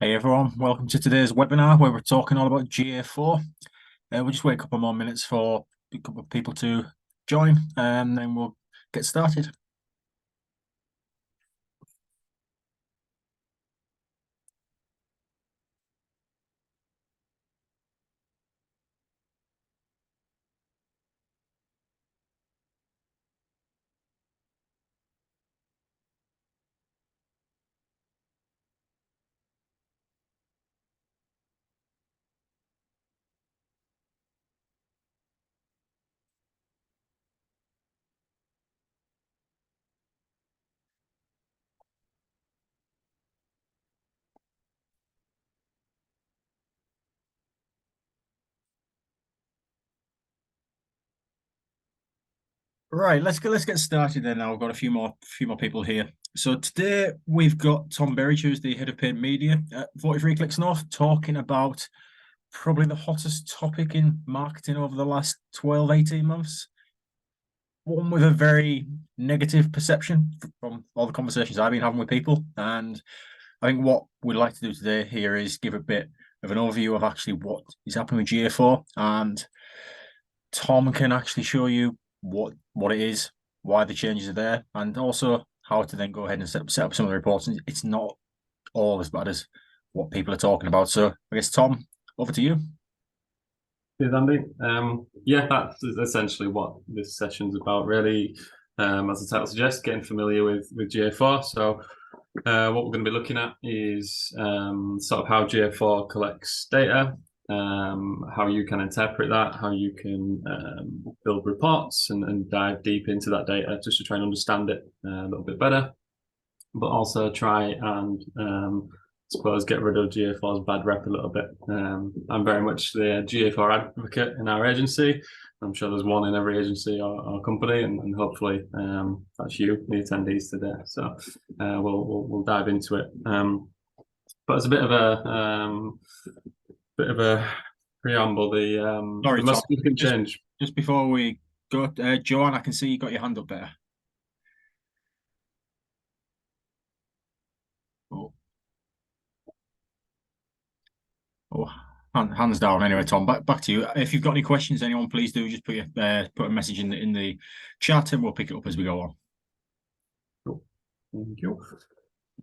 Hey everyone, welcome to today's webinar where we're talking all about GA4. We'll just wait a couple more minutes for a couple of people to join and then we'll get started. Right, let's get started then. Now we've got a few more people here. So today we've got Tom Berridge, who's the head of paid media at 43 Clicks North, talking about probably the hottest topic in marketing over the last 12, 18 months. One with a very negative perception from all the conversations I've been having with people. And I think what we'd like to do today here is give a bit of an overview of actually what is happening with GA4, and Tom can actually show you what it is, why the changes are there, and also how to then go ahead and set up some of the reports. And it's not all as bad as what people are talking about. So I guess, Tom, over to you. Cheers, Andy. Yeah, that's essentially what this session's about, really. As the title suggests, getting familiar with GA4. So what we're going to be looking at is sort of how GA4 collects data, how you can interpret that, how you can build reports and dive deep into that data just to try and understand it a little bit better, but also try and suppose get rid of GA4's bad rep a little bit. I'm very much the GA4 advocate in our agency. I'm sure there's one in every agency or company, and hopefully that's you, the attendees today. So we'll dive into it. But as a bit of a preamble, Sorry, the most Tom, significant change. just before we go, Joanne, I can see you got your hand up there. Oh. Oh, hands down. Anyway, Tom, back to you. If you've got any questions, anyone, please do just put a message in the chat, and we'll pick it up as we go on. Cool. Thank you.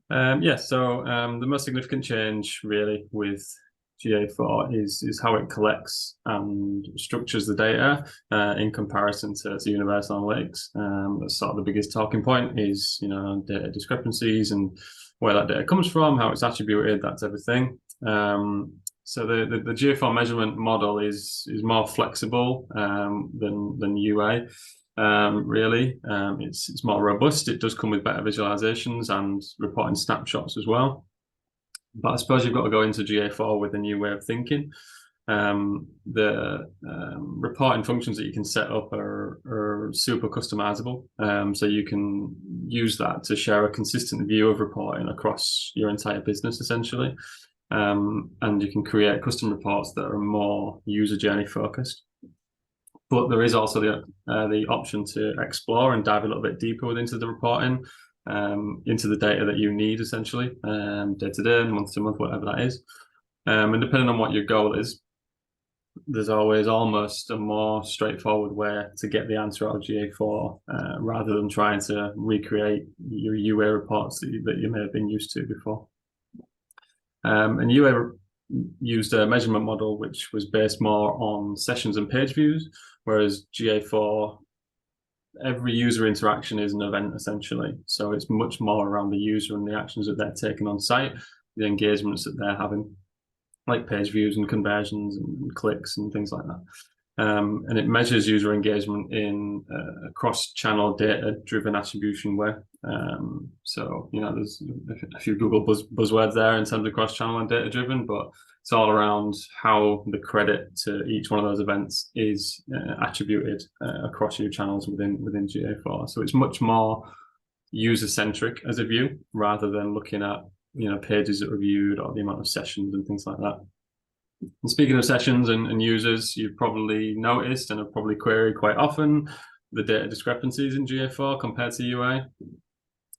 Yeah, so the most significant change really with GA4 is how it collects and structures the data in comparison to Universal Analytics. That's sort of the biggest talking point is, data discrepancies and where that data comes from, how it's attributed, that's everything. So the GA4 measurement model is more flexible than UA. Really, it's more robust. It does come with better visualizations and reporting snapshots as well. But I suppose you've got to go into GA4 with a new way of thinking. The reporting functions that you can set up are super customizable. So you can use that to share a consistent view of reporting across your entire business, essentially. And you can create custom reports that are more user journey focused. But there is also the option to explore and dive a little bit deeper into the reporting, into the data that you need, essentially, day to day, month to month, whatever that is. And depending on what your goal is, there's always almost a more straightforward way to get the answer out of GA4 rather than trying to recreate your UA reports that you may have been used to before. And UA used a measurement model which was based more on sessions and page views, whereas GA4, every user interaction is an event, essentially. So it's much more around the user and the actions that they're taking on site, the engagements that they're having, like page views and conversions and clicks and things like that. And it measures user engagement in a cross-channel data-driven attribution way. So, there's a few Google buzzwords there in terms of cross-channel and data-driven, but it's all around how the credit to each one of those events is attributed across your channels within GA4. So it's much more user-centric as a view, rather than looking at pages that were viewed or the amount of sessions and things like that. And speaking of sessions and users, you've probably noticed and have probably queried quite often the data discrepancies in GA4 compared to UA.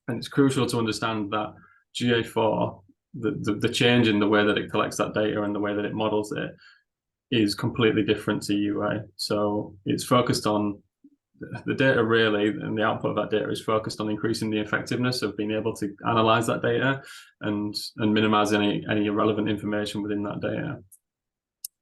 And it's crucial to understand that GA4 the change in the way that it collects that data and the way that it models it is completely different to UA. So it's focused on the data really, and the output of that data is focused on increasing the effectiveness of being able to analyze that data and minimize any irrelevant information within that data.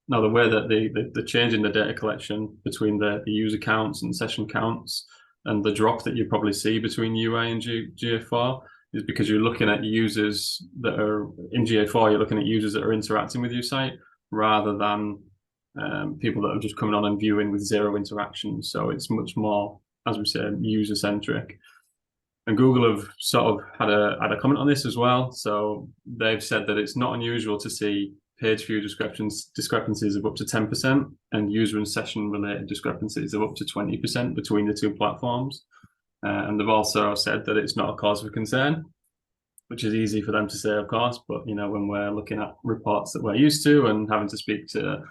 Now, the way that the change in the data collection between the user counts and session counts and the drop that you probably see between UA and GA4 is because you're looking at users that are in GA4, you're looking at users that are interacting with your site rather than people that are just coming on and viewing with zero interactions. So it's much more, as we said, user-centric. And Google have sort of had a comment on this as well. So they've said that it's not unusual to see page view discrepancies of up to 10% and user and session related discrepancies of up to 20% between the two platforms. And they've also said that it's not a cause for concern, which is easy for them to say, of course. But, you know, when we're looking at reports that we're used to and having to speak to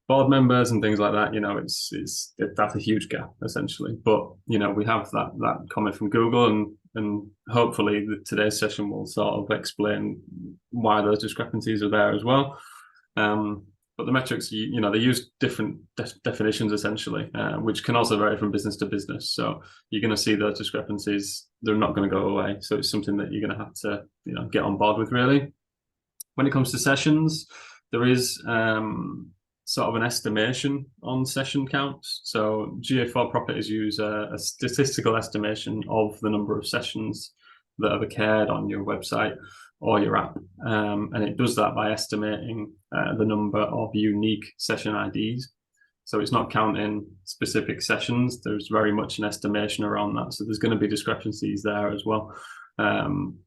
board members and things like that, you know, that's a huge gap essentially. But, you know, we have that comment from Google, and hopefully today's session will sort of explain why those discrepancies are there as well. But the metrics, you know, they use different definitions essentially, which can also vary from business to business. So you're going to see those discrepancies; they're not going to go away. So it's something that you're going to have to, you know, get on board with really. When it comes to sessions, there is sort of an estimation on session counts. So GA4 properties use a statistical estimation of the number of sessions that have occurred on your website or your app. And it does that by estimating the number of unique session IDs. So it's not counting specific sessions. There's very much an estimation around that. So there's going to be discrepancies there as well.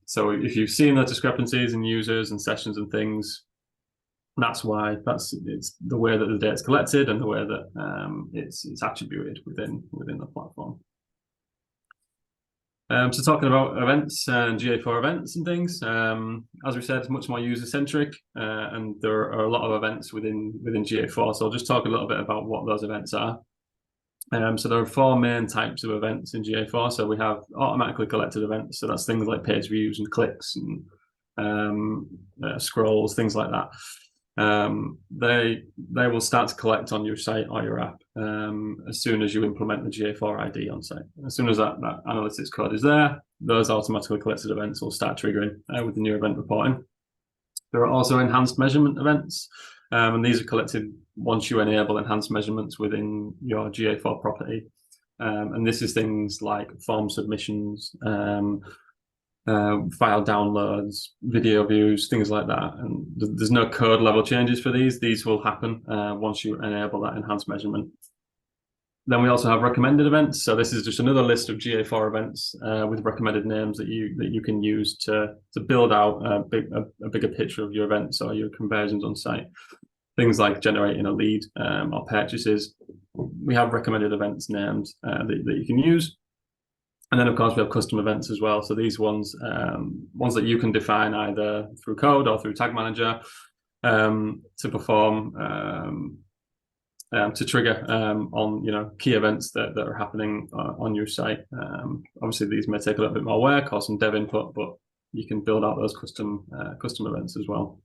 So if you've seen those discrepancies in users and sessions and things, that's why it's the way that the data is collected and the way that it's attributed within the platform. So talking about events and GA4 events and things, as we said, it's much more user-centric, and there are a lot of events within GA4. So I'll just talk a little bit about what those events are. So there are 4 main types of events in GA4. So we have automatically collected events. So that's things like page views and clicks and scrolls, things like that. They will start to collect on your site or your app as soon as you implement the GA4 ID on site. As soon as that analytics code is there, those automatically collected events will start triggering with the new event reporting. There are also enhanced measurement events, and these are collected once you enable enhanced measurements within your GA4 property. And this is things like form submissions, file downloads, video views, things like that. And there's no code level changes for these. These will happen once you enable that enhanced measurement. Then we also have recommended events. So this is just another list of GA4 events with recommended names that you can use to build out a bigger picture of your events or your conversions on site. Things like generating a lead or purchases. We have recommended events named that you can use. And then, of course, we have custom events as well. So these ones that you can define either through code or through Tag Manager to perform, to trigger on, you know, key events that are happening on your site. Obviously, these may take a little bit more work or some dev input, but you can build out those custom events as well.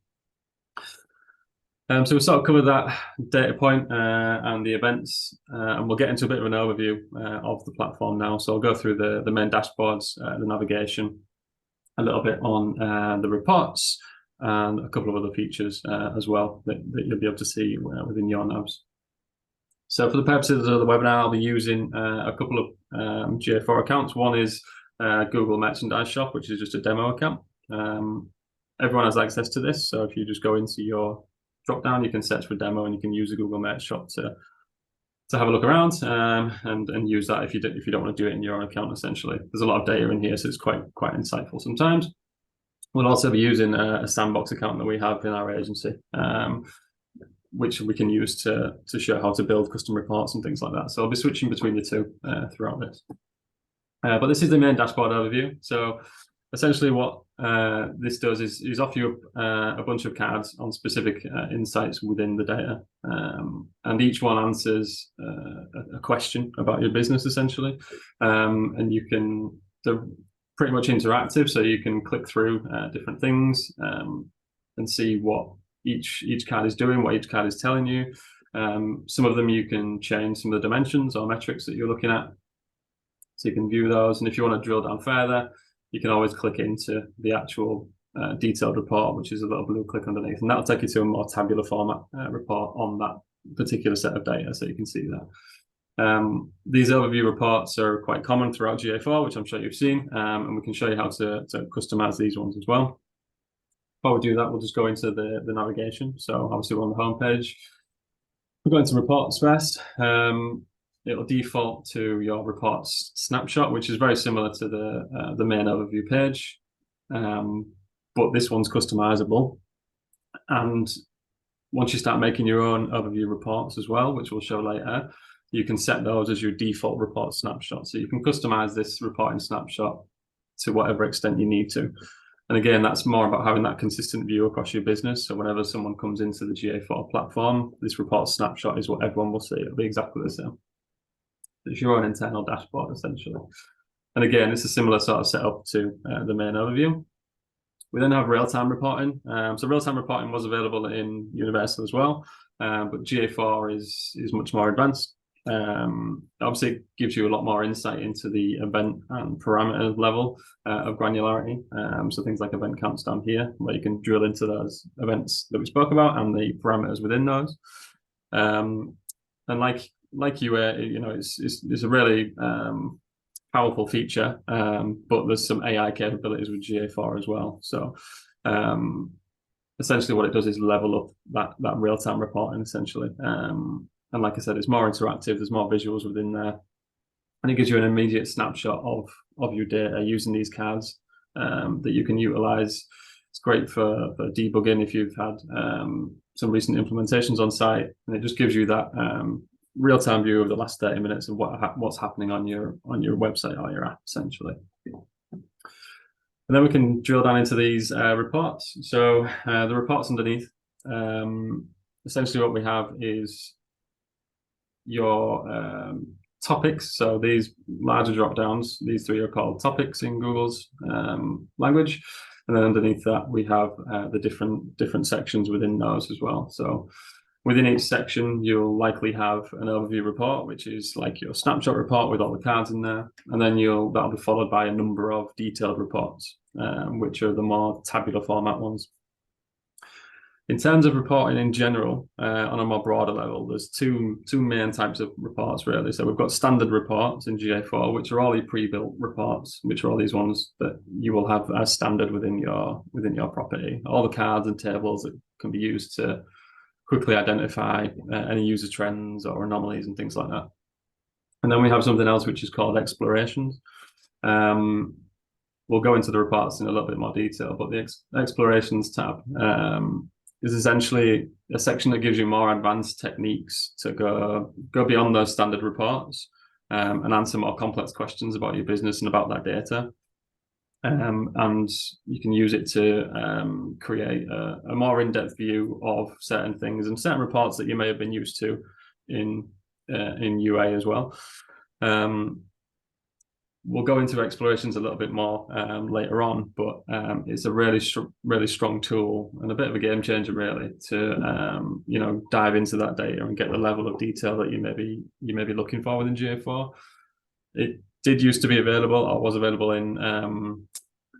So we'll sort of cover that data point and the events, and we'll get into a bit of an overview of the platform now. So I'll go through the main dashboards, the navigation, a little bit on the reports, and a couple of other features as well that you'll be able to see within your navs. So for the purposes of the webinar, I'll be using a couple of GA4 accounts. One is Google Merchandise Shop, which is just a demo account. Everyone has access to this, so if you just go into your drop down, you can search for demo, and you can use the Google Merch Shop to have a look around and use that if you don't want to do it in your own account. Essentially, there's a lot of data in here, so it's quite insightful sometimes. We'll also be using a sandbox account that we have in our agency, which we can use to show how to build custom reports and things like that. So I'll be switching between the two throughout this. But this is the main dashboard overview. So essentially what this does is offer you a bunch of cards on specific insights within the data. And each one answers a question about your business, essentially. And you can, they're pretty much interactive, so you can click through different things and see what each card is doing, what each card is telling you. Some of them you can change some of the dimensions or metrics that you're looking at, so you can view those. And if you want to drill down further, you can always click into the actual detailed report, which is a little blue click underneath, and that'll take you to a more tabular format report on that particular set of data, so you can see that. These overview reports are quite common throughout GA4, which I'm sure you've seen, and we can show you how to customize these ones as well. Before we do that, we'll just go into the navigation. So obviously we're on the home page. We're going to reports first. It'll default to your reports snapshot, which is very similar to the main overview page, but this one's customizable. And once you start making your own overview reports as well, which we'll show later, you can set those as your default report snapshot. So you can customize this reporting snapshot to whatever extent you need to. And again, that's more about having that consistent view across your business. So whenever someone comes into the GA4 platform, this report snapshot is what everyone will see. It'll be exactly the same. It's your own internal dashboard, essentially. And again, it's a similar sort of setup to the main overview. We then have real-time reporting. So real-time reporting was available in Universal as well, but GA4 is much more advanced. Obviously, it gives you a lot more insight into the event and parameter level of granularity. So things like event counts down here, where you can drill into those events that we spoke about and the parameters within those. And like you were, it's a really powerful feature, but there's some AI capabilities with GA4 as well. So essentially what it does is level up that real-time reporting, essentially. And like I said, it's more interactive, there's more visuals within there, and it gives you an immediate snapshot of your data using these cards that you can utilize. It's great for debugging if you've had some recent implementations on site, and it just gives you that real-time view of the last 30 minutes of what's happening on your website or your app, essentially. And then we can drill down into these reports. So the reports underneath, essentially what we have is your topics. So these larger drop downs, these three are called topics in Google's language. And then underneath that, we have the different sections within those as well. So within each section, you'll likely have an overview report, which is like your snapshot report with all the cards in there. And then that'll be followed by a number of detailed reports, which are the more tabular format ones. In terms of reporting in general, on a more broader level, there's two main types of reports, really. So we've got standard reports in GA4, which are all your pre-built reports, which are all these ones that you will have as standard within your property. All the cards and tables that can be used to quickly identify any user trends or anomalies and things like that. And then we have something else which is called explorations. We'll go into the reports in a little bit more detail, but the explorations tab is essentially a section that gives you more advanced techniques to go beyond those standard reports and answer more complex questions about your business and about that data. And you can use it to create a more in-depth view of certain things and certain reports that you may have been used to in UA as well. We'll go into explorations a little bit more later on, but it's a really strong tool and a bit of a game changer, really, to dive into that data and get the level of detail that you may be looking for within GA4. It did used to be available, or was available in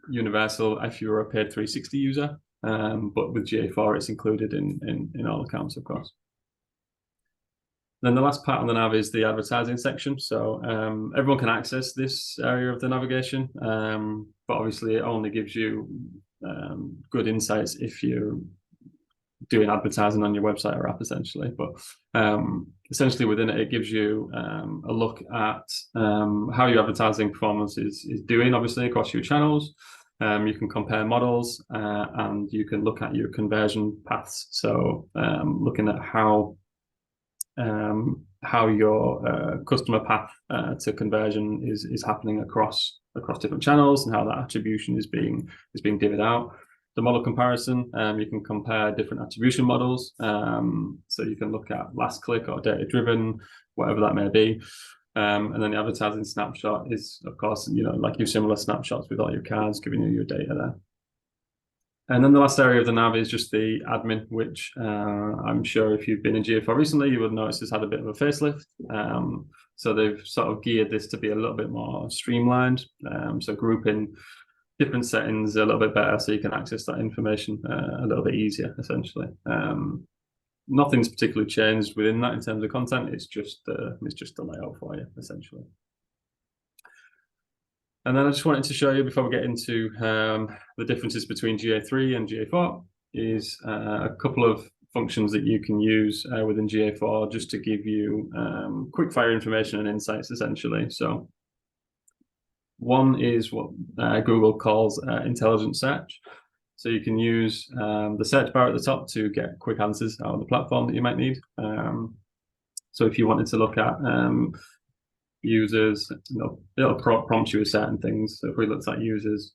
Universal if you were a paid 360 user, but with GA4 it's included in all accounts, of course. Then the last part on the nav is the advertising section. So everyone can access this area of the navigation, but obviously it only gives you good insights if you're doing advertising on your website or app, essentially. But essentially within it, it gives you a look at how your advertising performance is doing, obviously, across your channels. You can compare models and you can look at your conversion paths. So looking at how your customer path to conversion is happening across different channels and how that attribution is being divvied out. The model comparison, you can compare different attribution models. So you can look at last click or data driven, whatever that may be. And then the advertising snapshot is, of course, like your similar snapshots with all your cards, giving you your data there. And then the last area of the nav is just the admin, which I'm sure if you've been in GA4 recently, you would notice has had a bit of a facelift. So they've sort of geared this to be a little bit more streamlined. So grouping different settings a little bit better, so you can access that information a little bit easier, essentially. Nothing's particularly changed within that in terms of content. It's just the layout for you, essentially. And then I just wanted to show you, before we get into the differences between GA3 and GA4, is a couple of functions that you can use within GA4 just to give you quick fire information and insights, essentially. So one is what Google calls intelligent search. So you can use the search bar at the top to get quick answers out of the platform that you might need. So if you wanted to look at users, it'll prompt you with certain things. So if we looked at users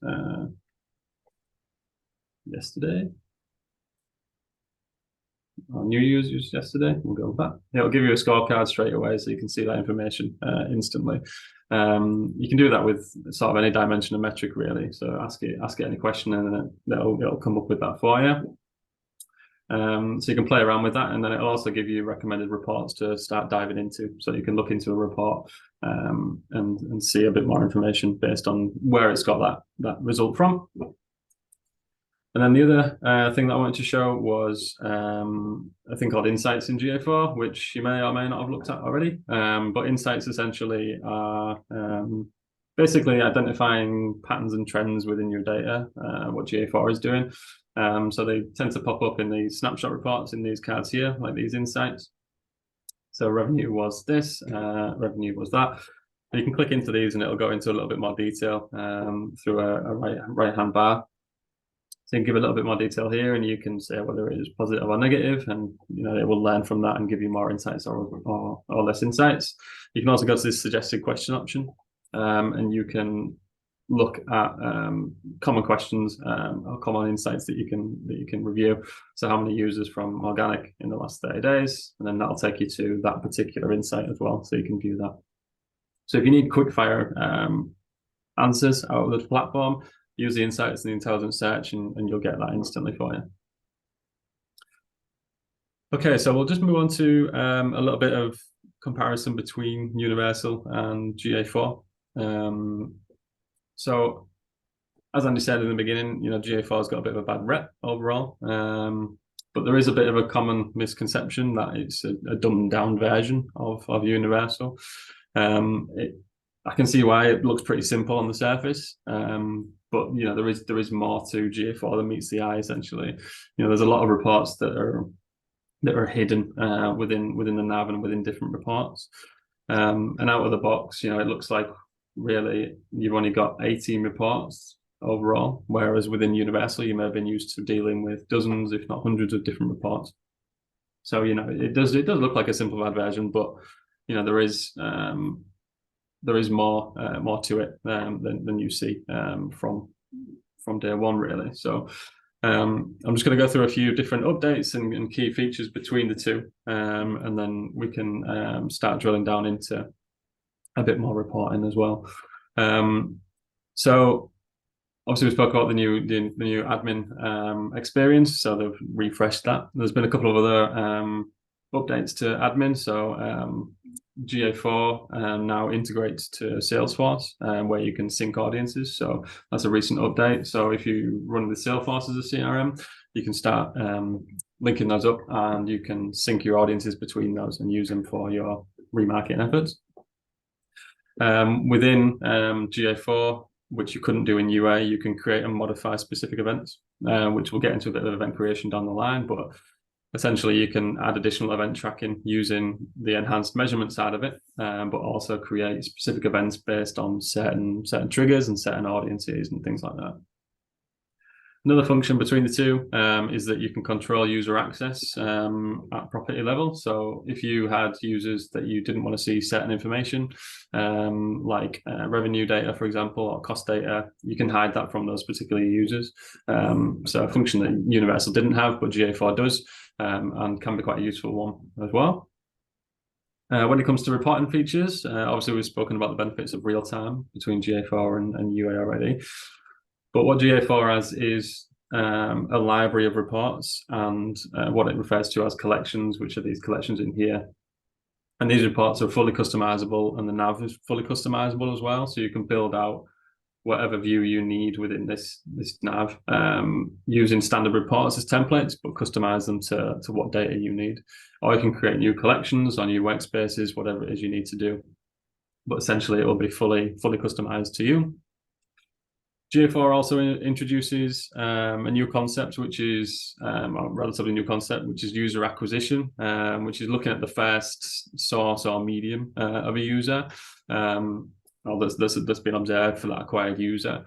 yesterday, or new users yesterday, we'll go with that. It'll give you a scorecard straight away, so you can see that information instantly. You can do that with sort of any dimension of metric, really. So ask it any question, and then it'll come up with that for you. So you can play around with that, and then it'll also give you recommended reports to start diving into. So you can look into a report and see a bit more information based on where it's got that result from. And then the other thing that I wanted to show was a thing called Insights in GA4, which you may or may not have looked at already. But Insights essentially are basically identifying patterns and trends within your data, what GA4 is doing. So they tend to pop up in these snapshot reports in these cards here, like these insights. So revenue was this, revenue was that. And you can click into these and it'll go into a little bit more detail through a right-hand bar. So you can give a little bit more detail here, and you can say whether it is positive or negative, and it will learn from that and give you more insights or less insights. You can also go to this suggested question option, and you can look at common questions or common insights that you can review. So how many users from organic in the last 30 days, and then that'll take you to that particular insight as well, so you can view that. So if you need quick fire answers out of the platform, use the insights and the intelligent search, and you'll get that instantly for you. Okay, so we'll just move on to a little bit of comparison between Universal and GA4. So as Andy said in the beginning, GA4 has got a bit of a bad rep overall, but there is a bit of a common misconception that it's a dumbed down version of Universal. I can see why it looks pretty simple on the surface, but there is more to GA4 than meets the eye. Essentially, there's a lot of reports that are hidden within the nav and within different reports. And out of the box, it looks like really you've only got 18 reports overall, whereas within Universal you may have been used to dealing with dozens, if not hundreds, of different reports. So it does look like a simplified version, but there is more to it than you see from day one, really. So I'm just going to go through a few different updates and key features between the two, and then we can start drilling down into a bit more reporting as well. So obviously we spoke about the new admin experience, so they've refreshed that. There's been a couple of other updates to admin. So GA4 now integrates to Salesforce, where you can sync audiences. So that's a recent update. So if you run with Salesforce as a CRM, you can start linking those up, and you can sync your audiences between those and use them for your remarketing efforts. Within GA4, which you couldn't do in UA, you can create and modify specific events, which we'll get into a bit of event creation down the line. But essentially, you can add additional event tracking using the enhanced measurement side of it, but also create specific events based on certain triggers and certain audiences and things like that. Another function between the two is that you can control user access at property level. So if you had users that you didn't want to see certain information, like revenue data, for example, or cost data, you can hide that from those particular users. So a function that Universal didn't have, but GA4 does, and can be quite a useful one as well. When it comes to reporting features, obviously we've spoken about the benefits of real time between GA4 and UA already. But what GA4 has is a library of reports and what it refers to as collections, which are these collections in here. And these reports are fully customizable, and the nav is fully customizable as well. So you can build out whatever view you need within this nav, using standard reports as templates, but customize them to what data you need. Or you can create new collections on new workspaces, whatever it is you need to do. But essentially, it will be fully customized to you. GA4 also introduces a new concept, which is a relatively new concept, which is user acquisition, which is looking at the first source or medium of a user, that's been observed for that acquired user.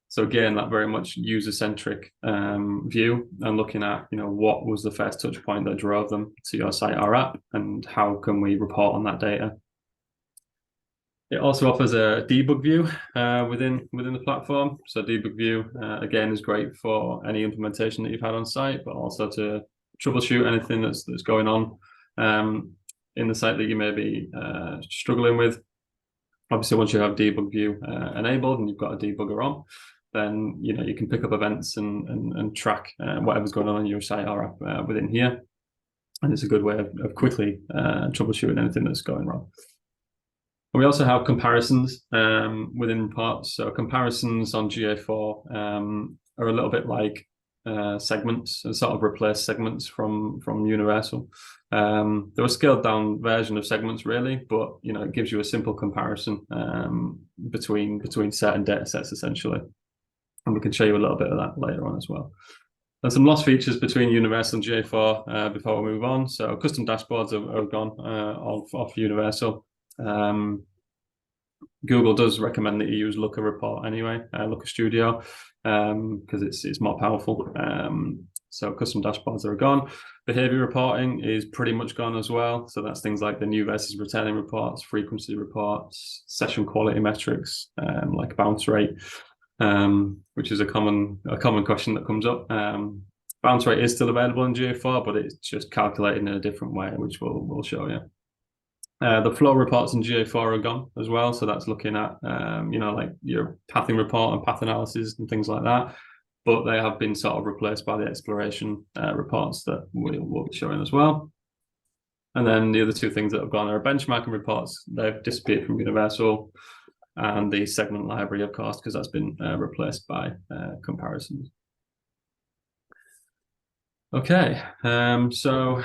So again, that very much user-centric view, and looking at what was the first touch point that drove them to your site or app, and how can we report on that data. It also offers a debug view within the platform. So debug view, again, is great for any implementation that you've had on site, but also to troubleshoot anything that's going on in the site that you may be struggling with. Obviously, once you have debug view enabled and you've got a debugger on, then you can pick up events and track whatever's going on your site or app within here. And it's a good way of quickly troubleshooting anything that's going wrong. We also have comparisons within reports. So comparisons on GA4 are a little bit like segments, and sort of replace segments from Universal. They're a scaled down version of segments, really, but it gives you a simple comparison between certain data sets, essentially. And we can show you a little bit of that later on as well. And some lost features between Universal and GA4 before we move on. So custom dashboards have gone off Universal. Google does recommend that you use Looker Report anyway, Looker Studio, because it's more powerful. So custom dashboards are gone. Behavior reporting is pretty much gone as well. So that's things like the new versus returning reports, frequency reports, session quality metrics, like bounce rate, which is a common question that comes up. Bounce rate is still available in GA4, but it's just calculated in a different way, which we'll show you. The flow reports in GA4 are gone as well. So that's looking at, like your pathing report and path analysis and things like that. But they have been sort of replaced by the exploration reports that we'll be showing as well. And then the other two things that have gone are benchmarking reports. They've disappeared from Universal, and the segment library, of course, because that's been replaced by comparisons. Okay, so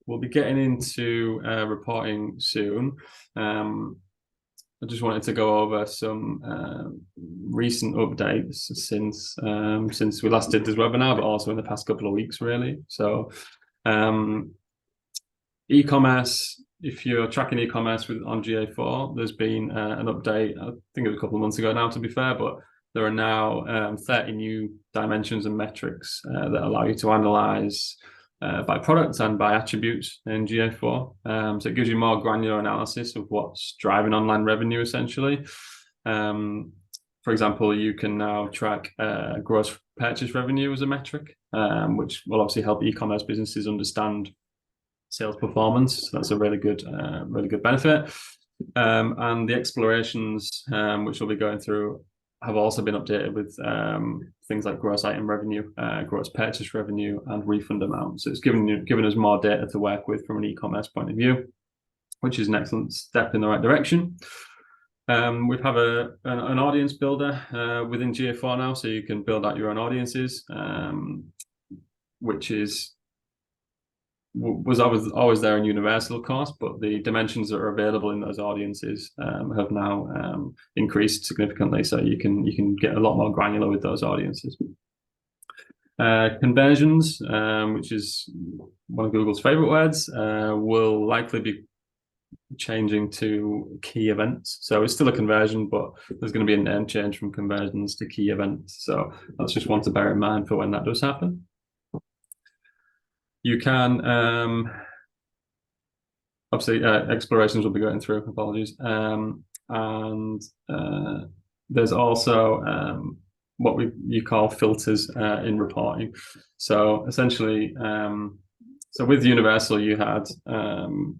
we'll be getting into reporting soon. I just wanted to go over some recent updates since we last did this webinar, but also in the past couple of weeks, really. So e-commerce, if you're tracking e-commerce on GA4, there's been an update, I think it was a couple of months ago now, to be fair, but there are now 30 new dimensions and metrics that allow you to analyze by products and by attributes in GA4. So it gives you more granular analysis of what's driving online revenue, essentially. For example, you can now track gross purchase revenue as a metric, which will obviously help e-commerce businesses understand sales performance. So that's a really good benefit. And the explorations, which we'll be going through, have also been updated with things like gross item revenue, gross purchase revenue, and refund amount. So it's given us more data to work with from an e-commerce point of view, which is an excellent step in the right direction. We have an audience builder within GA4 now, so you can build out your own audiences, which was always there in Universal, of course, but the dimensions that are available in those audiences have now increased significantly. So you can get a lot more granular with those audiences. Conversions, which is one of Google's favorite words, will likely be changing to key events. So it's still a conversion, but there's going to be a name change from conversions to key events. So that's just one to bear in mind for when that does happen. You can, obviously, explorations will be going through, apologies. And there's also what you call filters in reporting. So essentially, So with Universal, you had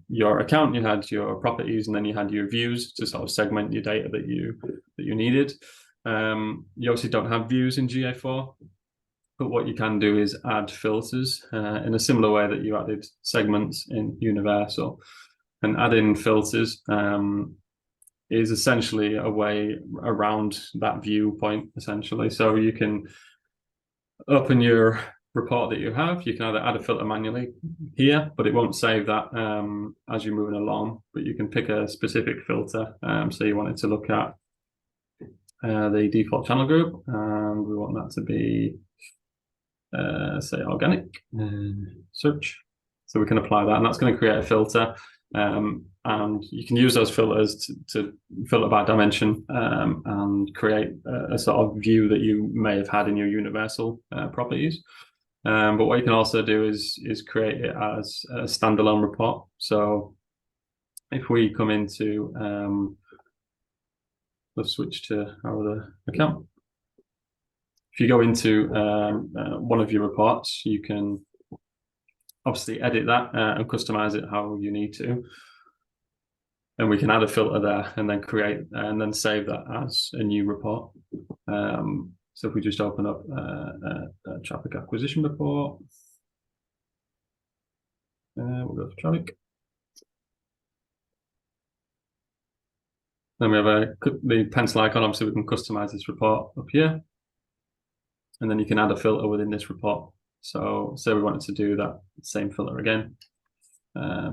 your account, you had your properties, and then you had your views to sort of segment your data that you needed. You obviously don't have views in GA4, but what you can do is add filters in a similar way that you added segments in Universal. And adding filters is essentially a way around that viewpoint, essentially. So you can open your report that you have. You can either add a filter manually here, but it won't save that as you're moving along. But you can pick a specific filter. So you wanted to look at the default channel group, and we want that to be, say, organic search. So we can apply that, and that's going to create a filter. And you can use those filters to filter by dimension and create a sort of view that you may have had in your Universal properties. But what you can also do is create it as a standalone report. So if we come into, let's switch to our other account. If you go into one of your reports, you can obviously edit that and customize it how you need to. And we can add a filter there and then create and then save that as a new report. So if we just open up a traffic acquisition report, we'll go for traffic. Then we have the pencil icon. Obviously, we can customize this report up here. And then you can add a filter within this report. So say we wanted to do that same filter again.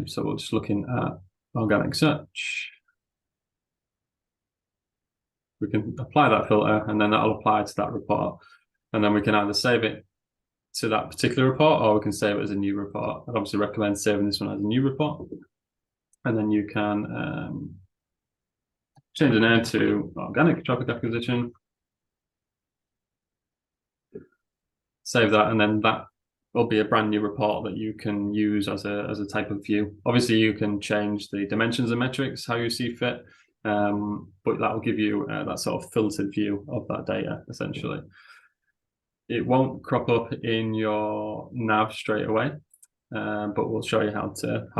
So we're just looking at organic search. We can apply that filter, and then that'll apply to that report. And then we can either save it to that particular report, or we can save it as a new report. I'd obviously recommend saving this one as a new report. And then you can change the name to organic traffic acquisition. Save that, and then that will be a brand new report that you can use as a type of view. Obviously, you can change the dimensions and metrics how you see fit, but that will give you that sort of filtered view of that data, essentially. It won't crop up in your nav straight away, but we'll show you how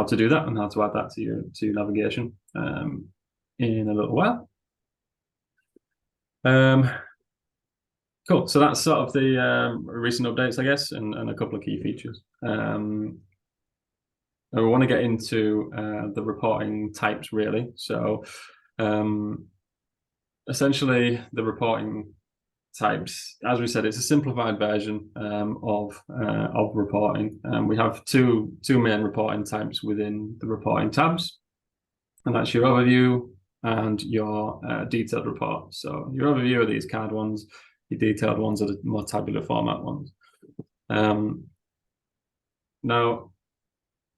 to do that and how to add that to your navigation in a little while. Cool. So that's sort of the recent updates, I guess, and a couple of key features. And we want to get into the reporting types, really. So essentially, the reporting types, as we said, it's a simplified version of reporting. We have two main reporting types within the reporting tabs, and that's your overview and your detailed report. So your overview are these card ones. The detailed ones are the more tabular format ones. Now,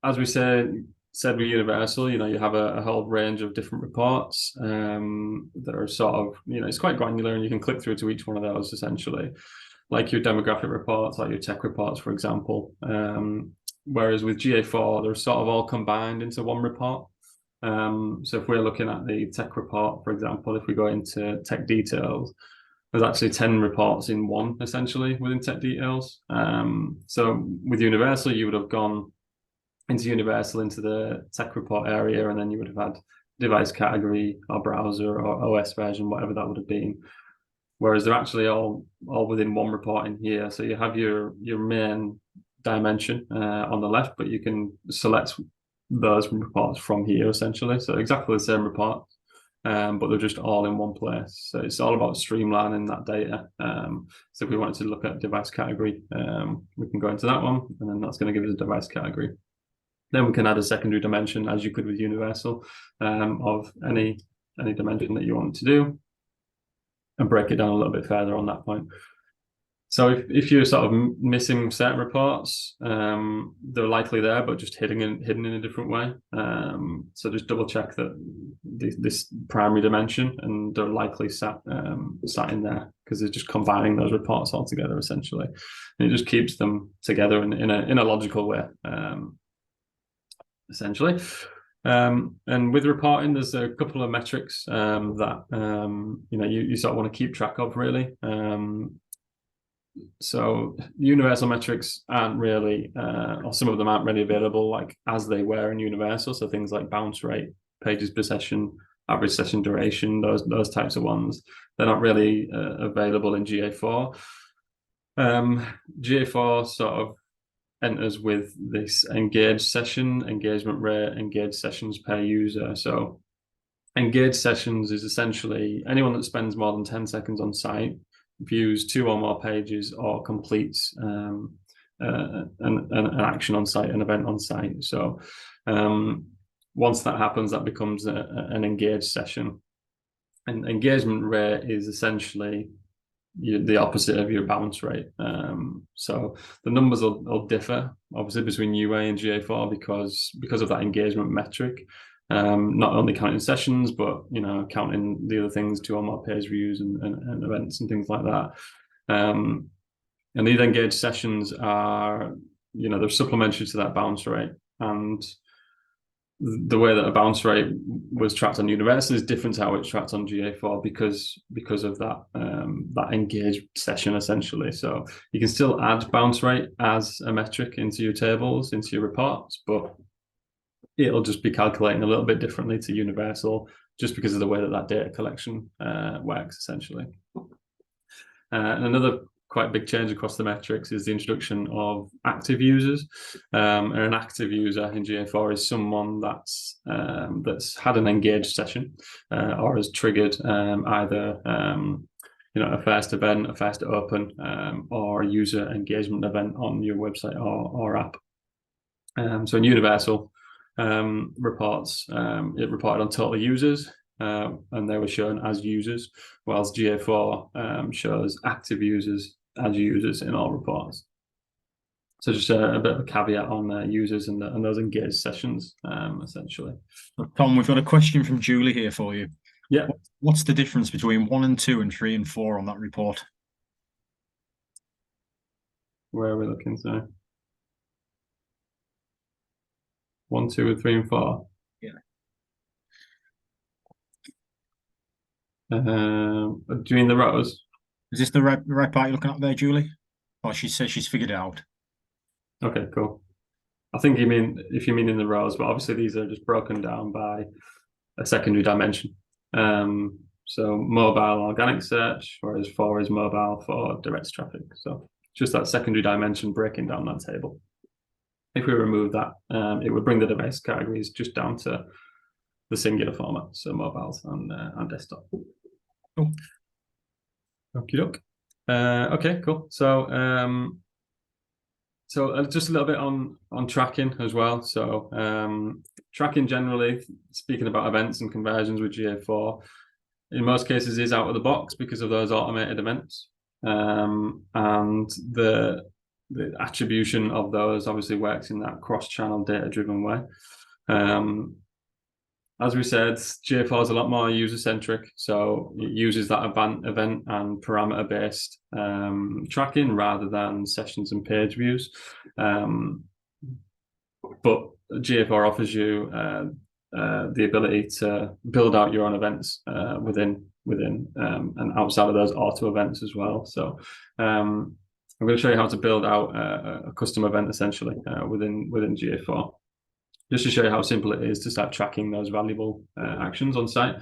as we said with Universal, you have a whole range of different reports that are sort of, it's quite granular, and you can click through to each one of those essentially, like your demographic reports, like your tech reports, for example. Whereas with GA4, they're sort of all combined into one report. So if we're looking at the tech report, for example, if we go into tech details, there's actually 10 reports in one, essentially, within tech details. So with Universal, you would have gone into Universal, into the tech report area, and then you would have had device category or browser or OS version, whatever that would have been. Whereas they're actually all within one report in here. So you have your main dimension on the left, but you can select those reports from here, essentially. So exactly the same report. But they're just all in one place. So it's all about streamlining that data. So if we wanted to look at device category, we can go into that one, and then that's going to give us a device category. Then we can add a secondary dimension, as you could with Universal, of any dimension that you want to do, and break it down a little bit further on that point. So if you're sort of missing certain reports, they're likely there, but just hidden in a different way. So just double check that this primary dimension, and they're likely sat in there, because they're just combining those reports all together, essentially. And it just keeps them together in a logical way, essentially. And with reporting, there's a couple of metrics that you sort of want to keep track of, really. so universal metrics aren't really, or some of them aren't really available like as they were in universal. So things like bounce rate, pages per session, average session duration, those types of ones, they're not really available in GA4. GA4 sort of enters with this engaged session, engagement rate, engaged sessions per user. So engaged sessions is essentially anyone that spends more than 10 seconds on site, views 2 or more pages, or completes an action on site, an event on site. So once that happens, that becomes an engaged session. And engagement rate is essentially the opposite of your bounce rate. So the numbers will differ, obviously, between UA and GA4 because of that engagement metric. Not only counting sessions, but counting the other things, 2 or more page views and events and things like that. And these engaged sessions are, they're supplementary to that bounce rate. And the way that a bounce rate was tracked on Universal is different to how it's tracked on GA4 because of that that engaged session essentially. So you can still add bounce rate as a metric into your tables, into your reports, but it'll just be calculating a little bit differently to Universal just because of the way that data collection works essentially. And another quite big change across the metrics is the introduction of active users. And an active user in GA4 is someone that's had an engaged session or has triggered either a first event, a first open, or a user engagement event on your website or app. So in Universal reports, it reported on total users. And they were shown as users, whilst GA4 shows active users as users in all reports. So just a bit of a caveat on users and those engaged sessions, essentially. Tom, we've got a question from Julie here for you. Yeah. What's the difference between 1 and 2 and 3 and 4 on that report? Where are we looking, so 1, 2, and 3 and 4? Yeah. Do you mean the rows? Is this the right part you're looking at there, Julie? Or she says she's figured it out. Okay, cool. I think you mean if you mean in the rows, but obviously these are just broken down by a secondary dimension. So mobile organic search, whereas 4 is mobile for direct traffic. So just that secondary dimension breaking down that table. If we remove that, it would bring the device categories just down to the singular format, so mobiles and desktop. Cool. Okie doke. Okay, cool. So just a little bit on tracking as well. So tracking generally, speaking about events and conversions with GA4, in most cases is out of the box because of those automated events. And the attribution of those obviously works in that cross-channel data-driven way. As we said, GA4 is a lot more user-centric, so it uses that event and parameter-based tracking rather than sessions and page views. But GA4 offers you the ability to build out your own events within and outside of those auto events as well. So I'm going to show you how to build out a custom event essentially within GA4. Just to show you how simple it is to start tracking those valuable actions on site.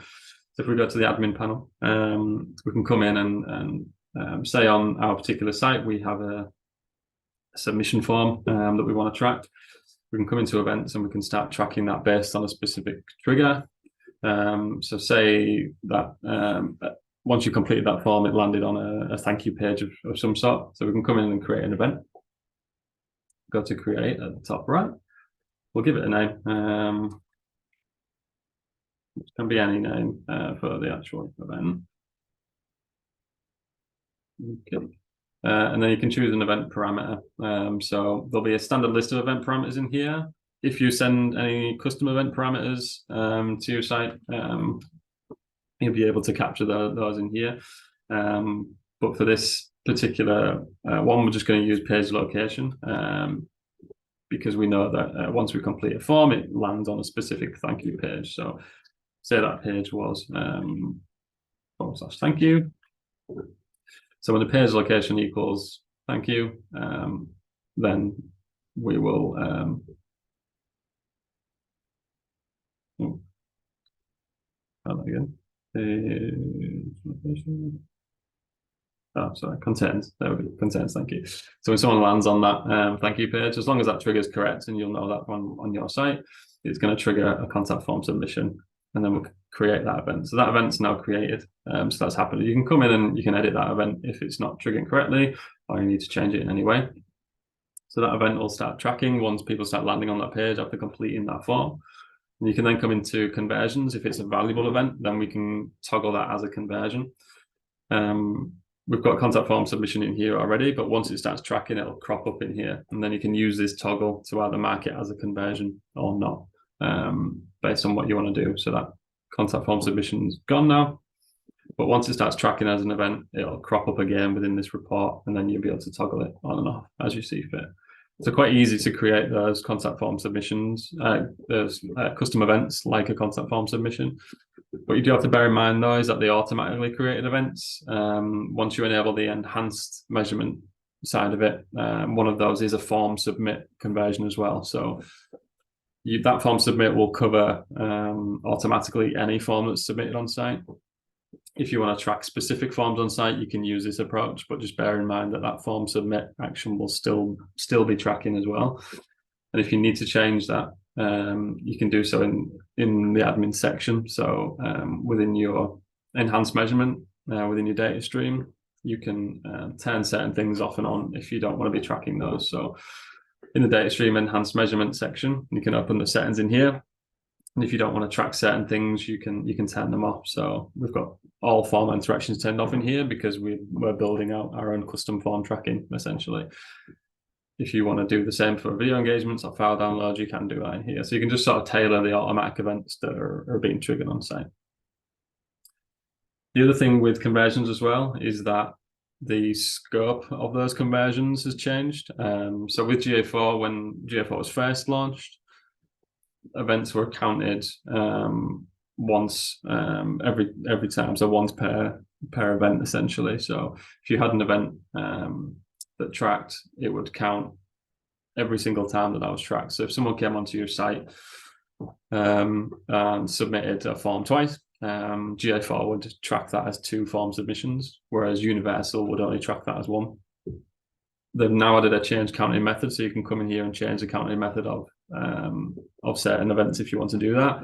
So if we go to the admin panel, we can come in and say on our particular site, we have a submission form that we want to track. We can come into events and we can start tracking that based on a specific trigger. So say that once you completed that form, it landed on a thank you page of some sort. So we can come in and create an event. Go to create at the top right. We'll give it a name. It can be any name for the actual event. Okay. And then you can choose an event parameter. So there'll be a standard list of event parameters in here. If you send any custom event parameters to your site, you'll be able to capture those in here. But for this particular one, we're just going to use page location. Because we know that once we complete a form, it lands on a specific thank you page. So say that page was /thank you. So when the page location equals thank you, then we will again. Oh, sorry, contains. There we go. Contains, thank you. So when someone lands on that thank you page, as long as that trigger is correct, and you'll know that on your site, it's going to trigger a contact form submission, and then we'll create that event. So that event's now created. So that's happened. You can come in and you can edit that event if it's not triggering correctly, or you need to change it in any way. So that event will start tracking once people start landing on that page after completing that form. And you can then come into conversions. If it's a valuable event, then we can toggle that as a conversion. We've got contact form submission in here already, but once it starts tracking, it'll crop up in here. And then you can use this toggle to either mark it as a conversion or not, based on what you want to do. So that contact form submission's gone now. But once it starts tracking as an event, it'll crop up again within this report, and then you'll be able to toggle it on and off as you see fit. So quite easy to create those contact form submissions, those custom events like a contact form submission. What you do have to bear in mind though is that they automatically created events. Once you enable the enhanced measurement side of it, one of those is a form submit conversion as well. So that form submit will cover automatically any form that's submitted on site. If you want to track specific forms on site, you can use this approach, but just bear in mind that that form submit action will still be tracking as well. And if you need to change that, you can do so in the admin section. So within your enhanced measurement, within your data stream, you can turn certain things off and on if you don't want to be tracking those. So in the data stream enhanced measurement section, you can open the settings in here. And if you don't want to track certain things, you can turn them off. So we've got all form interactions turned off in here because we're building out our own custom form tracking, essentially. If you want to do the same for video engagements or file downloads, you can do that in here. So you can just sort of tailor the automatic events that are being triggered on site. The other thing with conversions as well is that the scope of those conversions has changed. So with GA4, when GA4 was first launched, events were counted once every time, so once per event essentially. So if you had an event that tracked, it would count every single time that was tracked. So if someone came onto your site and submitted a form twice, GA4 would track that as 2 form submissions, whereas Universal would only track that as 1. They've now added a change counting method, so you can come in here and change the counting method of certain events if you want to do that.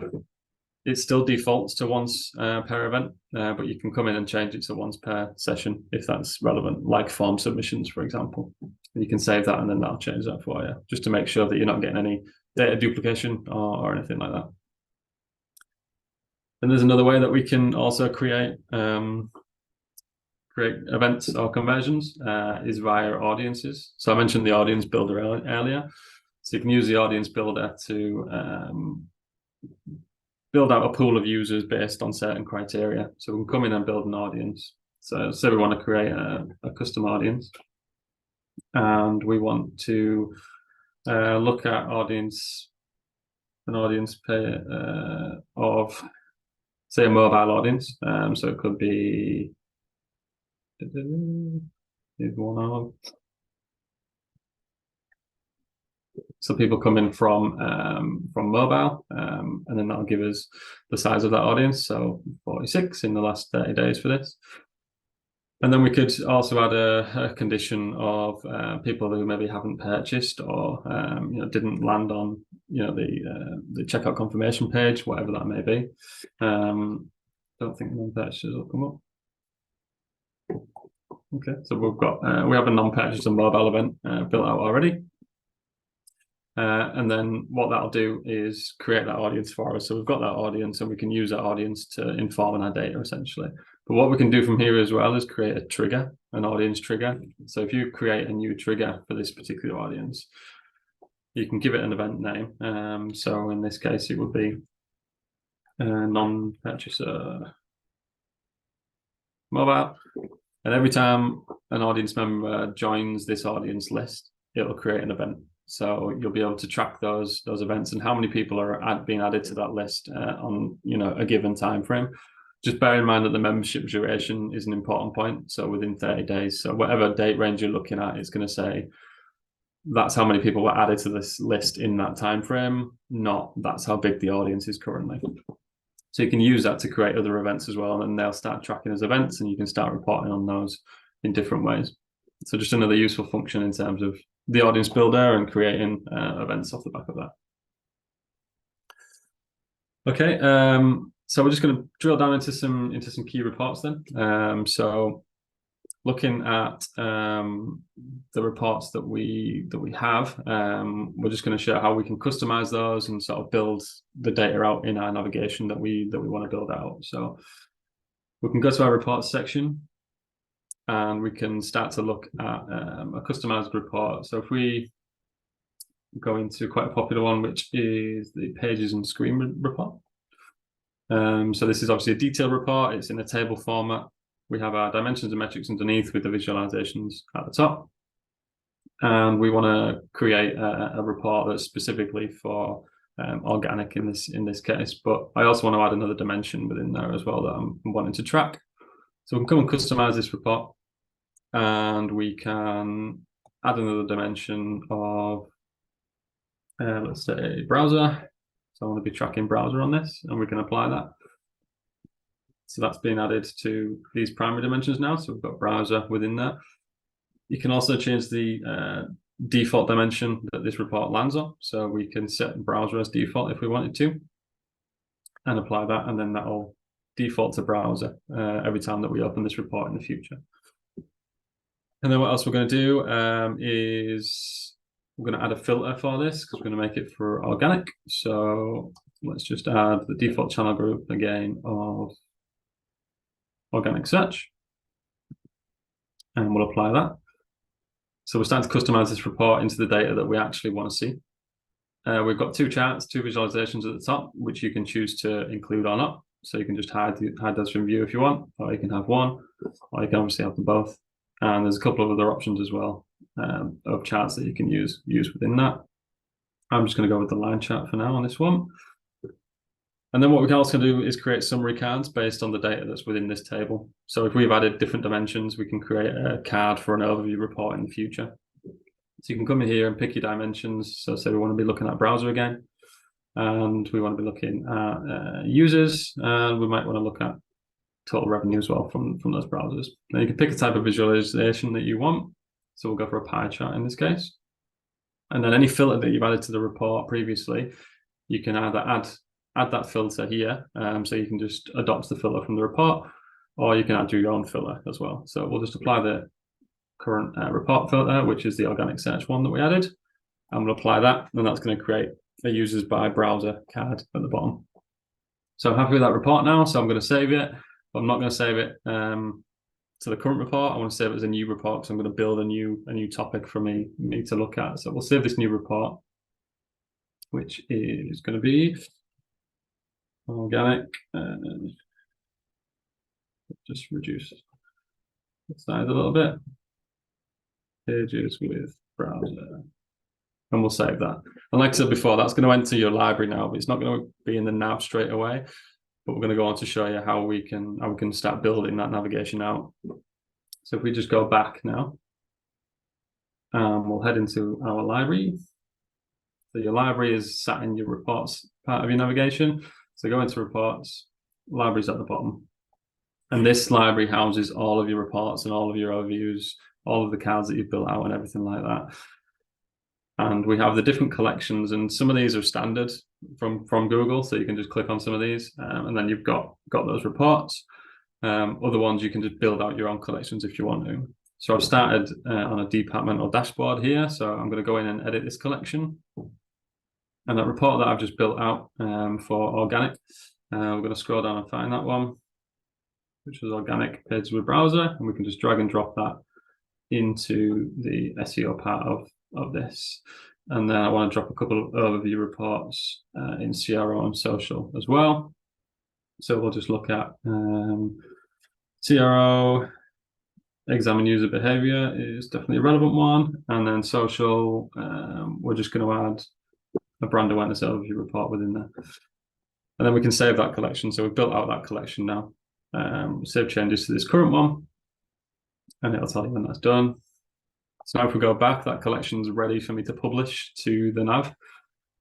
It still defaults to once per event, but you can come in and change it to once per session if that's relevant, like form submissions, for example. You can save that and then that'll change that for you, just to make sure that you're not getting any data duplication or anything like that. And there's another way that we can also create events or conversions is via audiences. So I mentioned the audience builder earlier. So you can use the audience builder to build out a pool of users based on certain criteria. So we can come in and build an audience. So say we want to create a custom audience, and we want to look at an audience of, say, a mobile audience. So it could be so people come in from mobile, and then that'll give us the size of that audience. So 46 in the last 30 days for this. And then we could also add a condition of people who maybe haven't purchased or didn't land on the checkout confirmation page, whatever that may be. Don't think non-purchasers will come up. Okay, so we have a non-purchaser mobile event built out already. And then what that'll do is create that audience for us. So we've got that audience and we can use that audience to inform on our data essentially. But what we can do from here as well is create a trigger, an audience trigger. So if you create a new trigger for this particular audience, you can give it an event name. So in this case, it would be non-purchaser mobile. And every time an audience member joins this audience list, it'll create an event. So you'll be able to track those events and how many people are being added to that list on a given time frame, Just bear in mind that the membership duration is an important point. So within 30 days, so whatever date range you're looking at, it's going to say that's how many people were added to this list in that time frame, not that's how big the audience is currently. So you can use that to create other events as well, and then they'll start tracking as events, and you can start reporting on those in different ways. So just another useful function in terms of the audience builder and creating events off the back of that. Okay, so we're just going to drill down into some key reports then. So looking at the reports that we have, we're just going to show how we can customize those and sort of build the data out in our navigation that we want to build out. So we can go to our reports section, and we can start to look at a customized report. So if we go into quite a popular one, which is the pages and screen report. So this is obviously a detailed report. It's in a table format. We have our dimensions and metrics underneath with the visualizations at the top. And we want to create a report that's specifically for organic in this case. But I also want to add another dimension within there as well that I'm wanting to track. So we can come and customize this report, and we can add another dimension of, let's say, browser. So I want to be tracking browser on this, and we can apply that. So that's been added to these primary dimensions now. So we've got browser within there. You can also change the default dimension that this report lands on. So we can set browser as default if we wanted to, and apply that, and then that'll default to browser every time that we open this report in the future. And then what else we're going to do is we're going to add a filter for this, because we're going to make it for organic. So let's just add the default channel group again of organic search, and we'll apply that. So we're starting to customize this report into the data that we actually want to see. We've got two charts, two visualizations at the top, which you can choose to include or not. So you can just hide those from view if you want, or you can have one, or you can obviously have them both. And there's a couple of other options as well of charts that you can use within that. I'm just going to go with the line chart for now on this one. And then what we can also do is create summary cards based on the data that's within this table. So if we've added different dimensions, we can create a card for an overview report in the future. So you can come in here and pick your dimensions. So say we want to be looking at browser again, and we want to be looking at users, and we might want to look at total revenue as well from those browsers. Then you can pick a type of visualization that you want. So we'll go for a pie chart in this case. And then any filter that you've added to the report previously, you can either add that filter here. So you can just adopt the filter from the report, or you can add your own filter as well. So we'll just apply the current report filter, which is the organic search one that we added. And we'll apply that, and that's going to create a users by browser card at the bottom. So I'm happy with that report now. So I'm going to save it. But I'm not going to save it to the current report. I want to save it as a new report, because I'm going to build a new topic for me to look at. So we'll save this new report, which is going to be organic. Just reduce the size a little bit. Pages with browser, and we'll save that. And like I said before, that's going to enter your library now, but it's not going to be in the nav straight away. But we're going to go on to show you how we can start building that navigation out. So if we just go back now, we'll head into our library. So your library is sat in your reports part of your navigation. So go into reports, library's at the bottom. And this library houses all of your reports and all of your overviews, all of the cards that you've built out and everything like that. And we have the different collections, and some of these are standard from Google, so you can just click on some of these, and then you've got those reports. Other ones you can just build out your own collections if you want to. So I've started on a departmental dashboard here, so I'm going to go in and edit this collection. And that report that I've just built out for organic, we're going to scroll down and find that one, which was organic pages with browser, and we can just drag and drop that into the SEO part of this. And then I want to drop a couple of overview reports in CRO and social as well. So we'll just look at CRO, examine user behavior is definitely a relevant one. And then social, we're just going to add a brand awareness overview report within there. And then we can save that collection. So we've built out that collection now. save changes to this current one, and it'll tell you when that's done. So now if we go back, that collection's ready for me to publish to the nav.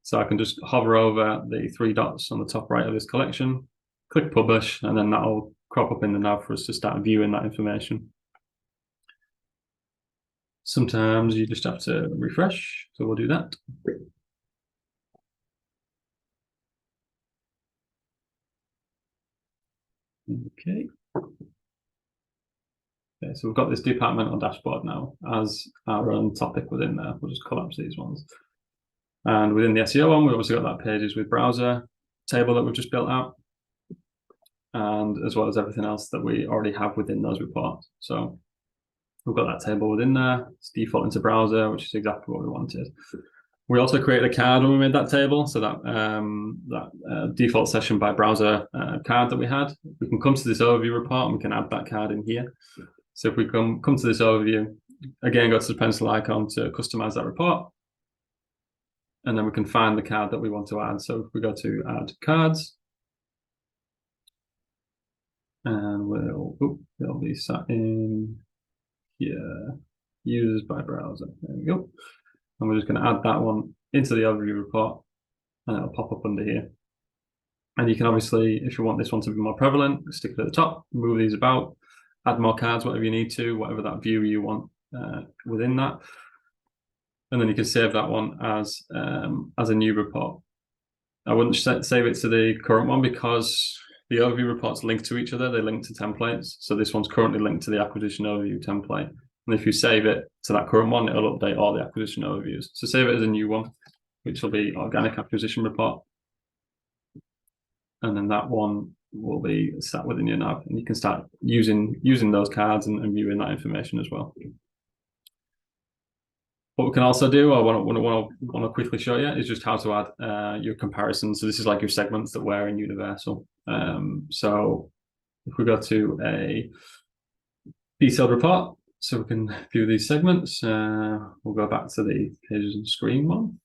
So I can just hover over the 3 dots on the top right of this collection, click publish, and then that'll crop up in the nav for us to start viewing that information. Sometimes you just have to refresh, so we'll do that. Okay. Okay, so we've got this departmental dashboard now as our own topic within there. We'll just collapse these ones. And within the SEO one, we've also got that pages with browser table that we've just built out, and as well as everything else that we already have within those reports. So we've got that table within there. It's default into browser, which is exactly what we wanted. We also created a card when we made that table, so that default session by browser card that we had. We can come to this overview report and we can add that card in here. So if we come to this overview, again, go to the pencil icon to customize that report. And then we can find the card that we want to add. So if we go to add cards, and it'll be sat in here, users by browser. There we go. And we're just going to add that one into the overview report, and it'll pop up under here. And you can obviously, if you want this one to be more prevalent, stick it at the top, move these about, add more cards, whatever you need to, whatever that view you want within that. And then you can save that one as a new report. I wouldn't save it to the current one because the overview reports link to each other. They link to templates. So this one's currently linked to the acquisition overview template. And if you save it to that current one, it'll update all the acquisition overviews. So save it as a new one, which will be organic acquisition report. And then that one will be sat within your nav, and you can start using those cards and viewing that information as well. What we can also do, I want to quickly show you, is just how to add your comparisons. So this is like your segments that were in Universal. So if we go to a detailed report, so we can view these segments, we'll go back to the pages and screen one.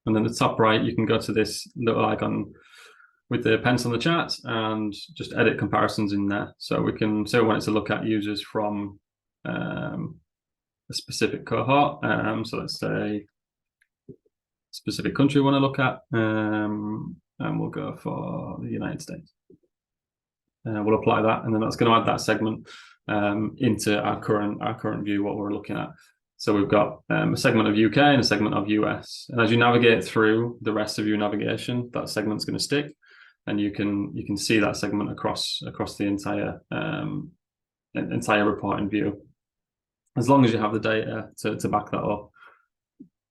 And then the top right, you can go to this little icon with the pencil on the chart and just edit comparisons in there. So we can say we wanted to look at users from a specific cohort. So let's say specific country we want to look at, and we'll go for the United States. We'll apply that, and then that's going to add that segment into our current view, what we're looking at. So we've got a segment of UK and a segment of US. And as you navigate through the rest of your navigation, that segment's going to stick, and you can see that segment across the entire reporting view, as long as you have the data to back that up.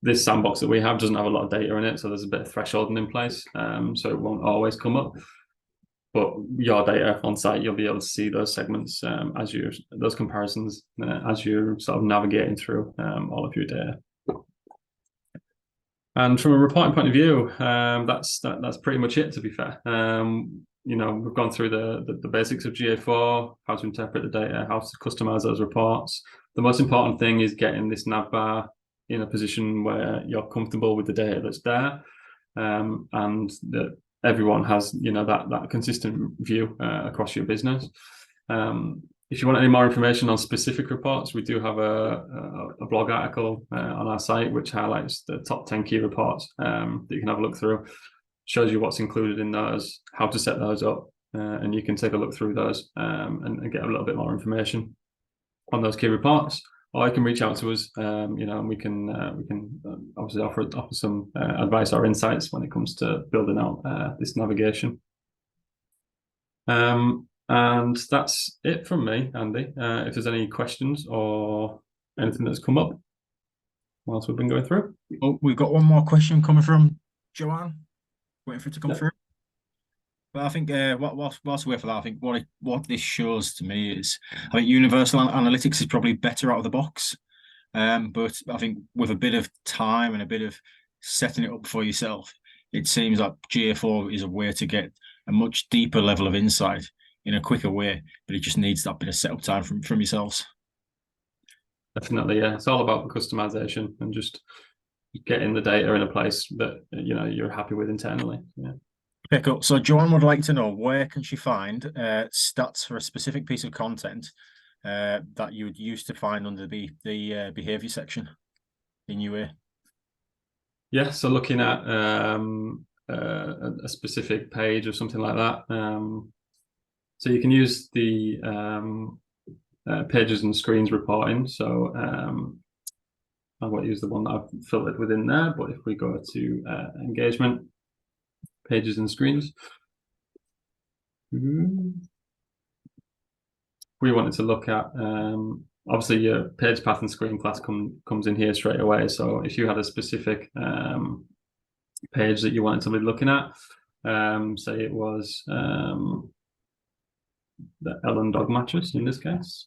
This sandbox that we have doesn't have a lot of data in it, so there's a bit of thresholding in place, so it won't always come up. But your data on site, you'll be able to see those segments those comparisons as you're sort of navigating through all of your data. And from a reporting point of view, that's pretty much it. To be fair, we've gone through the basics of GA4, how to interpret the data, how to customize those reports. The most important thing is getting this nav bar in a position where you're comfortable with the data that's there, and that everyone has that consistent view across your business. If you want any more information on specific reports, we do have a blog article on our site which highlights the top 10 key reports that you can have a look through. Shows you what's included in those, how to set those up, and you can take a look through those and get a little bit more information on those key reports. Or you can reach out to us, and we can obviously offer some advice or insights when it comes to building out this navigation. And that's it from me, Andy. If there's any questions or anything that's come up whilst we've been going through. Oh, we've got one more question coming from Joanne, waiting for it to come through. But I think whilst we wait for that, I think what this shows to me is, I think Universal Analytics is probably better out of the box. But I think with a bit of time and a bit of setting it up for yourself, it seems like GA4 is a way to get a much deeper level of insight in a quicker way, but it just needs that bit of setup time from yourselves. Definitely, yeah. It's all about the customization and just getting the data in a place that you're happy with internally. Yeah. Pick up. So Joanne would like to know, where can she find stats for a specific piece of content that you would use to find under the behavior section in UA? Yeah, so looking at a specific page or something like that. So you can use the pages and screens reporting. So I won't use the one that I've filtered within there, but if we go to engagement, pages and screens, we wanted to look at obviously your page path and screen class comes in here straight away. So if you had a specific page that you wanted to be looking at, say it was the Ellen dog mattress in this case,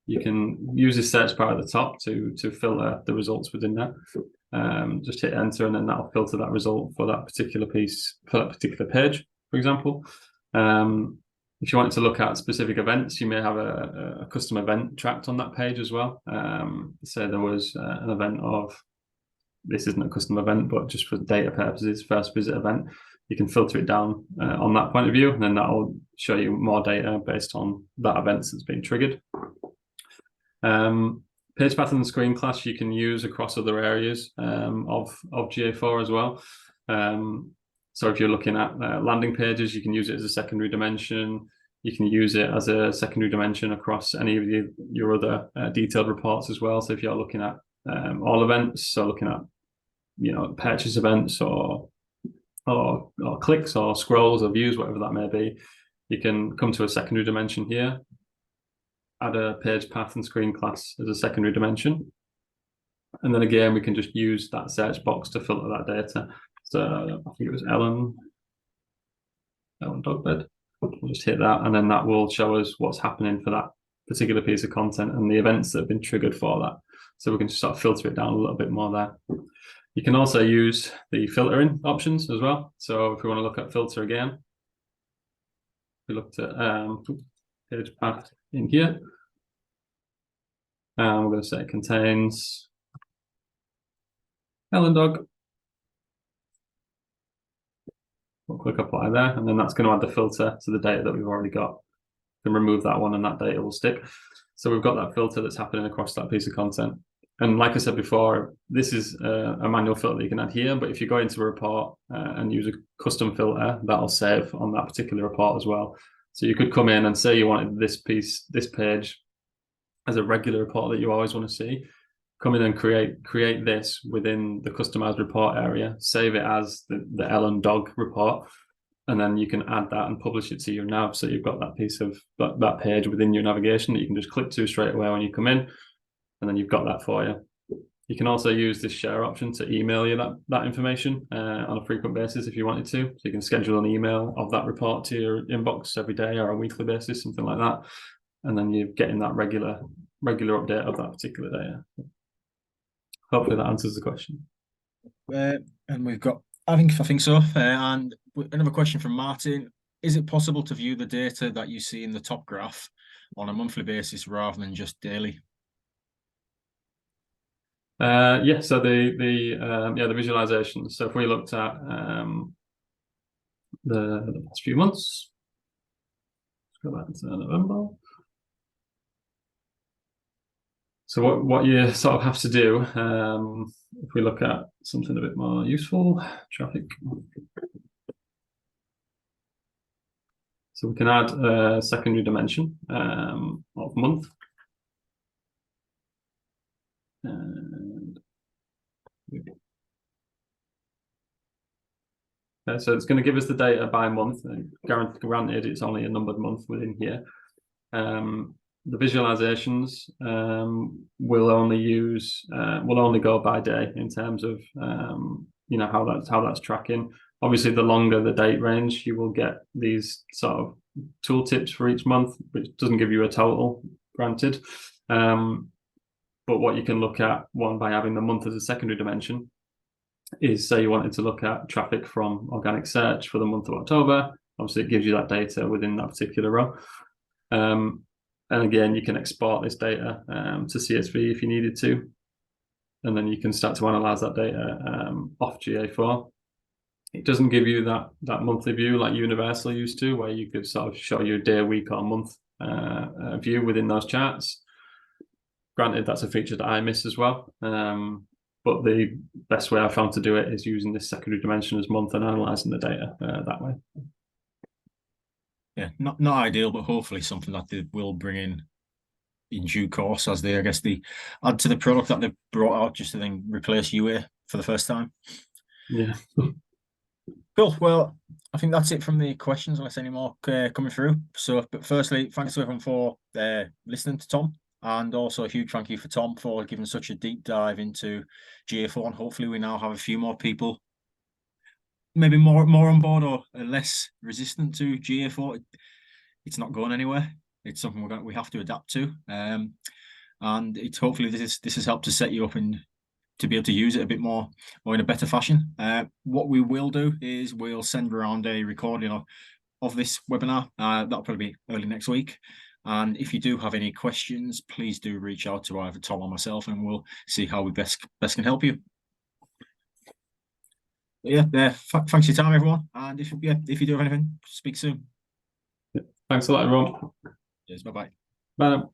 you can use this search bar at the top to filter the results within that. Just hit enter, and then that'll filter that result for that particular piece, for that particular page, for example. If you want to look at specific events, you may have a custom event tracked on that page as well. Say there was an event of, this isn't a custom event, but just for data purposes, first visit event, you can filter it down on that point of view, and then that'll show you more data based on that event that's been triggered. Page pattern and screen class you can use across other areas of GA4 as well. So if you're looking at landing pages, you can use it as a secondary dimension. You can use it as a secondary dimension across any of your other detailed reports as well. So if you're looking at all events, so looking at purchase events or clicks or scrolls or views, whatever that may be, you can come to a secondary dimension here, add a page path and screen class as a secondary dimension. And then again, we can just use that search box to filter that data. So I think it was Ellen dog bed. We'll just hit that, and then that will show us what's happening for that particular piece of content and the events that have been triggered for that. So we can just sort of filter it down a little bit more there. You can also use the filtering options as well. So if we want to look at filter again, we looked at page path in here. And we're going to say it contains Ellen dog. We'll click apply there, and then that's going to add the filter to the data that we've already got. We can remove that one, and that data will stick. So we've got that filter that's happening across that piece of content. And like I said before, this is a manual filter that you can add here, but if you go into a report and use a custom filter, that'll save on that particular report as well. So you could come in and say you wanted this page as a regular report that you always want to see. Come in and create this within the customized report area, save it as the Ellen dog report, and then you can add that and publish it to your nav. So you've got that piece of that page within your navigation that you can just click to straight away when you come in, and then you've got that for you. You can also use this share option to email you that information on a frequent basis if you wanted to. So you can schedule an email of that report to your inbox every day or a weekly basis, something like that. And then you're getting that regular update of that particular data. Hopefully that answers the question. And we've got, I think so. And another question from Martin: is it possible to view the data that you see in the top graph on a monthly basis rather than just daily? Yeah. So the visualization. So if we looked at the past few months, let's go back to November. So what you sort of have to do, if we look at something a bit more useful, traffic. So we can add a secondary dimension of month. And so it's going to give us the data by month. Granted, it's only a numbered month within here. The visualizations will only go by day in terms of how that's tracking. Obviously, the longer the date range, you will get these sort of tooltips for each month, which doesn't give you a total, granted. But what you can look at, one, by having the month as a secondary dimension, is say you wanted to look at traffic from organic search for the month of October. Obviously, it gives you that data within that particular row. And again, you can export this data to CSV if you needed to. And then you can start to analyze that data off GA4. It doesn't give you that monthly view like Universal used to, where you could sort of show you a day, week, or month view within those charts. Granted, that's a feature that I miss as well. But the best way I found to do it is using this secondary dimension as month and analysing the data that way. Yeah, not ideal, but hopefully something that they will bring in due course, as they, I guess, they add to the product that they've brought out, just to then replace UA for the first time. Yeah. Cool. Well, I think that's it from the questions, unless any more coming through. So, but firstly, thanks to everyone for listening to Tom, and also a huge thank you for Tom for giving such a deep dive into GA4. And hopefully, we now have a few more people, maybe more on board or less resistant to GA4. It's not going anywhere. It's something we have to adapt to. And it's hopefully this has helped to set you up and to be able to use it a bit more or in a better fashion. What we will do is we'll send around a recording of this webinar. That'll probably be early next week. And if you do have any questions, please do reach out to either Tom or myself, and we'll see how we best can help you. Yeah, thanks for your time, everyone. And if you do have anything, speak soon. Thanks a lot, everyone. Cheers. Bye-bye. Bye now.